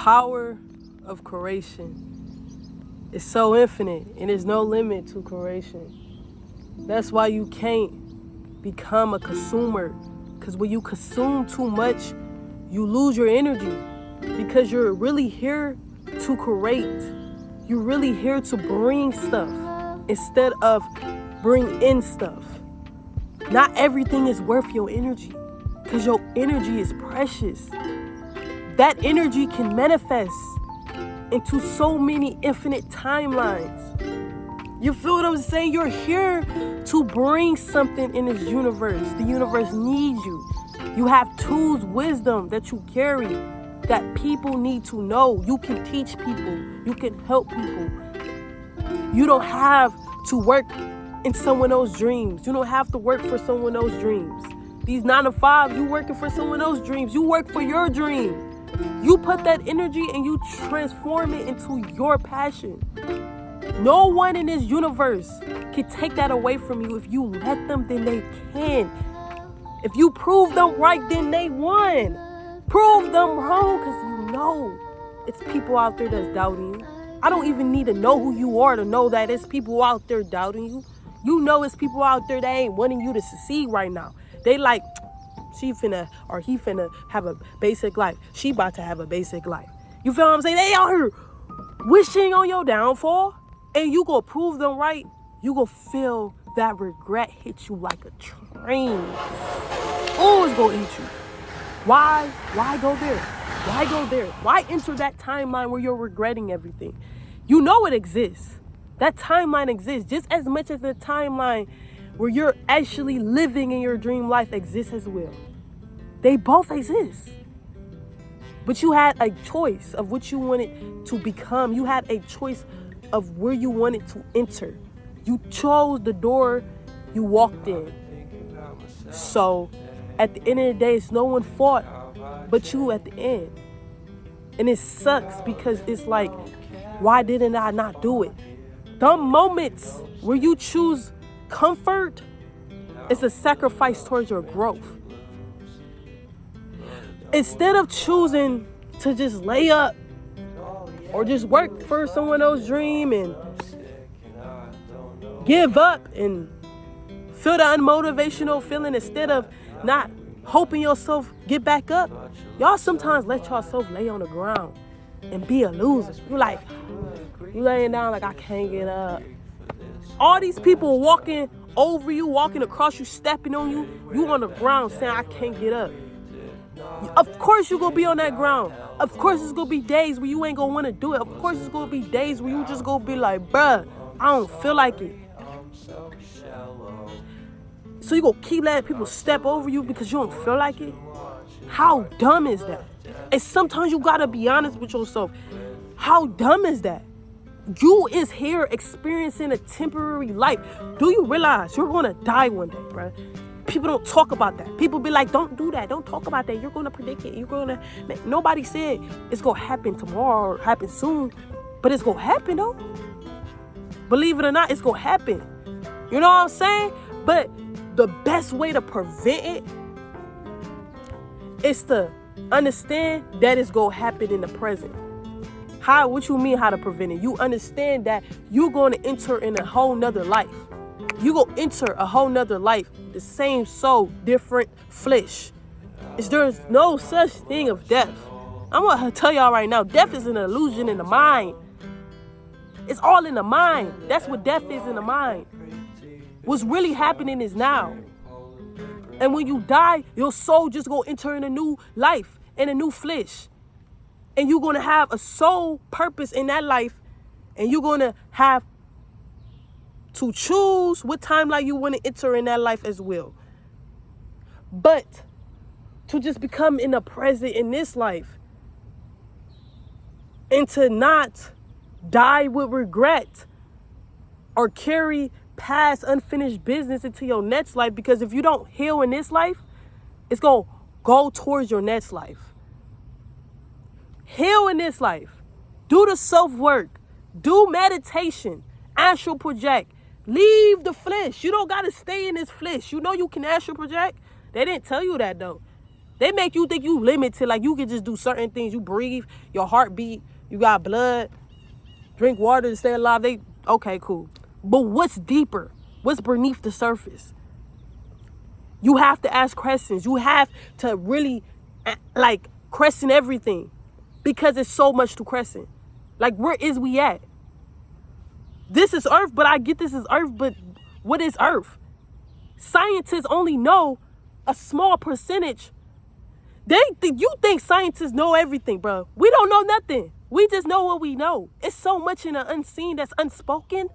power of creation is so infinite, and there's no limit to creation. That's why you can't become a consumer, because when you consume too much, you lose your energy, because you're really here to create. You're really here to bring stuff instead of bring in stuff. Not everything is worth your energy, because your energy is precious. That energy can manifest into so many infinite timelines. You feel what I'm saying? You're here to bring something in this universe. The universe needs you. You have tools, wisdom that you carry that people need to know. You can teach people. You can help people. You don't have to work in someone else's dreams. You don't have to work for someone else's dreams. These 9 to 5, you working for someone else's dreams. You work for your dream. You put that energy and you transform it into your passion. No one in this universe can take that away from you. If you let them, then they can. If you prove them right, then they won. Prove them wrong, because you know it's people out there that's doubting you. I don't even need to know who you are to know that it's people out there doubting you. You know it's people out there that ain't wanting you to succeed right now. They like, she finna, or he finna have a basic life. She about to have a basic life. You feel what I'm saying? They out here wishing on your downfall, and you go prove them right. You go feel that regret hit you like a train. Oh, it's gonna eat you. Why? Why go there? Why go there? Why enter that timeline where you're regretting everything? You know it exists. That timeline exists just as much as the timeline where you're actually living in your dream life exists as well. They both exist. But you had a choice of what you wanted to become. You had a choice of where you wanted to enter. You chose the door you walked in. So at the end of the day, it's no one's fault but you at the end. And it sucks because it's like, why didn't I not do it? The moments where you choose comfort is a sacrifice towards your growth. Instead of choosing to just lay up or just work for someone else's dream and give up and feel the unmotivational feeling, instead of not hoping yourself get back up, y'all sometimes let yourself lay on the ground and be a loser. You like, you laying down like, I can't get up. All these people walking over you, walking across you, stepping on you, you on the ground saying, I can't get up. Of course you're gonna be on that ground. Of course it's gonna be days where you ain't gonna wanna do it. Of course it's gonna be days where you just gonna be like, bruh, I don't feel like it. So you gonna keep letting people step over you because you don't feel like it? How dumb is that? And sometimes you gotta be honest with yourself. How dumb is that? You is here experiencing a temporary life. Do you realize you're gonna die one day, bruh? People don't talk about that. People be like, don't do that. Don't talk about that. You're gonna predict it. You're gonna... Nobody said it's gonna happen tomorrow or happen soon, but it's gonna happen though. Believe it or not, it's gonna happen. You know what I'm saying? But the best way to prevent it is to understand that it's gonna happen in the present. How? What you mean how to prevent it? You understand that you're gonna enter in a whole nother life. You gonna enter a whole nother life. The same soul, different flesh. There's no such thing of death. I'm gonna tell y'all right now, death is an illusion in the mind. It's all in the mind. That's what death is, in the mind. What's really happening is now. And when you die, your soul just gonna enter in a new life, in a new flesh. And you're gonna have a soul purpose in that life. And you're gonna have to choose what timeline you want to enter in that life as well. But to just become in the present in this life and to not die with regret or carry past unfinished business into your next life, because if you don't heal in this life, it's going to go towards your next life. Heal in this life. Do the self-work. Do meditation. Astral project. Leave the flesh. You don't got to stay in this flesh. You know you can astral project. They didn't tell you that though. They make you think you limited, like you can just do certain things. You breathe, your heart beat, you got blood, drink water to stay alive. Okay, cool. But what's deeper? What's beneath the surface? You have to ask questions. You have to really, like, question everything, because it's so much to question. Like, where is we at? This is Earth, but I get this is Earth, but what is Earth? Scientists only know a small percentage. You think scientists know everything, bro. We don't know nothing. We just know what we know. It's so much in the unseen that's unspoken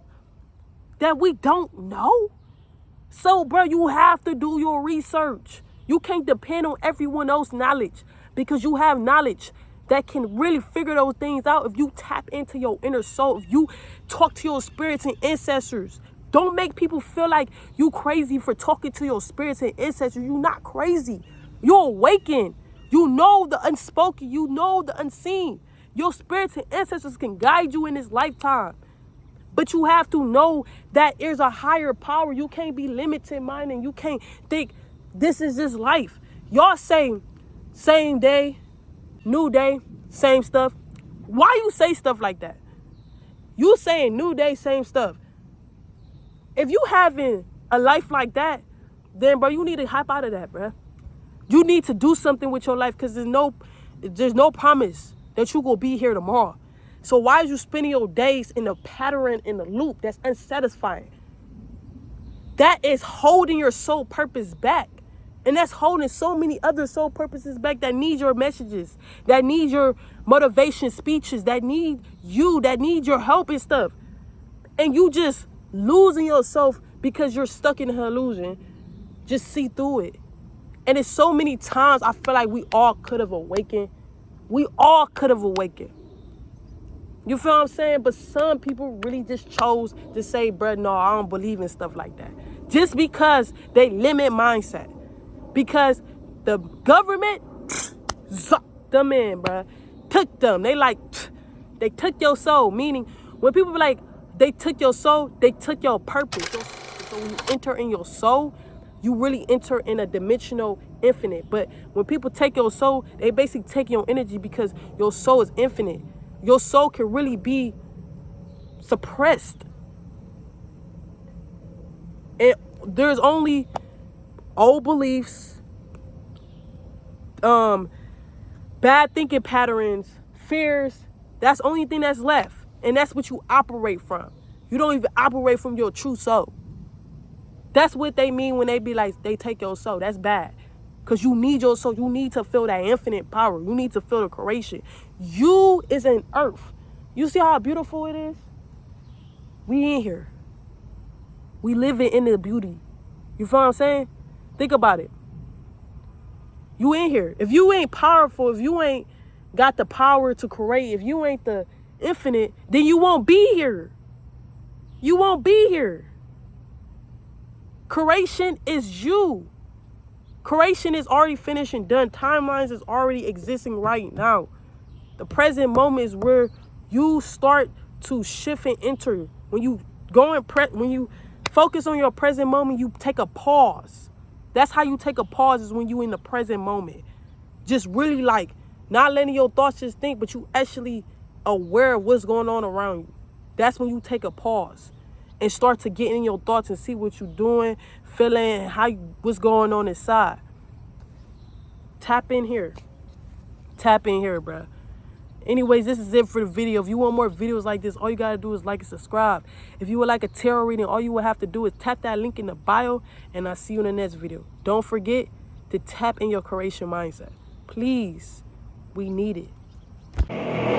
that we don't know. So, bro, you have to do your research. You can't depend on everyone else's knowledge, because you have knowledge that can really figure those things out if you tap into your inner soul, if you talk to your spirits and ancestors. Don't make people feel like you crazy for talking to your spirits and ancestors. You're not crazy. You're awakened. You know the unspoken. You know the unseen. Your spirits and ancestors can guide you in this lifetime. But you have to know that there's a higher power. You can't be limited minded. You can't think this is just life. Y'all say same day, new day, same stuff. Why you say stuff like that? You saying new day, same stuff. If you having a life like that, then, bro, you need to hop out of that, bro. You need to do something with your life, because there's no promise that you gonna be here tomorrow. So why is you spending your days in a pattern, in a loop that's unsatisfying? That is holding your soul purpose back. And that's holding so many other soul purposes back that need your messages, that need your motivation speeches, that need you, that need your help and stuff. And you just losing yourself because you're stuck in an illusion. Just see through it. And it's so many times I feel like we all could have awakened. We all could have awakened. You feel what I'm saying? But some people really just chose to say, bro, no, I don't believe in stuff like that. Just because they limit mindset. Because the government sucked them in, bro. Took them. They took your soul. Meaning, when people be like, they took your soul, they took your purpose. So when you enter in your soul, you really enter in a dimensional infinite. But when people take your soul, they basically take your energy, because your soul is infinite. Your soul can really be suppressed. And there's only old beliefs, bad thinking patterns, fears. That's the only thing that's left. And that's what you operate from. You don't even operate from your true soul. That's what they mean when they be like, they take your soul. That's bad. Because you need your soul. You need to feel that infinite power. You need to feel the creation. You is an earth. You see how beautiful it is? We in here. We live in the beauty. You feel what I'm saying? Think about it. You in here. If you ain't powerful, if you ain't got the power to create, if you ain't the infinite, then you won't be here. You won't be here. Creation is you. Creation is already finished and done. Timelines is already existing right now. The present moment is where you start to shift and enter. When you when you focus on your present moment, you take a pause. That's how you take a pause, is when you in the present moment. Just really like not letting your thoughts just think, but you actually aware of what's going on around you. That's when you take a pause and start to get in your thoughts and see what you're doing, feeling, what's going on inside. Tap in here. Tap in here, bro. Anyways, this is it for the video. If you want more videos like this, all you gotta do is like and subscribe. If you would like a tarot reading, all you would have to do is tap that link in the bio, and I'll see you in the next video. Don't forget to tap in your creation mindset. Please, we need it.